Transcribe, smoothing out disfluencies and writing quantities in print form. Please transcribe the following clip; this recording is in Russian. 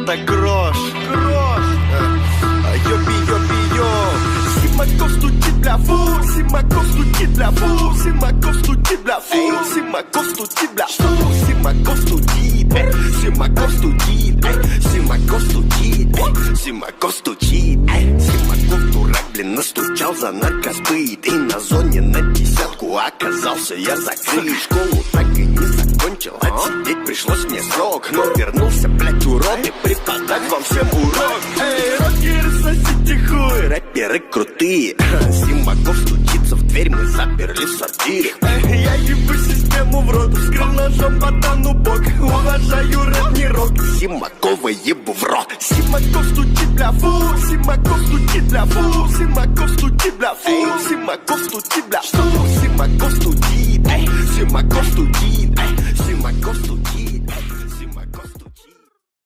это грош. Йоби-йоби-йо. Симаков стучит бля фу, Симаков стучит бля фу, Симаков стучит бля фу, Симаков стучит бля фу, Симаков стучит, Симаков стучит, Симаков стучит, Симаков стучит, Симаков дурак, блин, настучал за наркосбыт. И на зоне на 10 оказался я закрыт. Школу так и не закончил, отсидеть пришлось мне срок. Но вернулся, блядь, урод, и преподать вам всем урок. Эй, рокеры, сосите хуй, рэперы крутые. Симаков стучится в дверь, мы заперли в сортире. Я ебу систему в рот, вскрыл ножом ботану бок. Уважаю рэп, не рок, Симакова ебу в рот. Симаков стучит бля фу, Симаков стучит бля фу, Симаков стучит бля фу, Симаков стучит бля фу, Симаков стучит, Симаков стучит, Симаков стучит.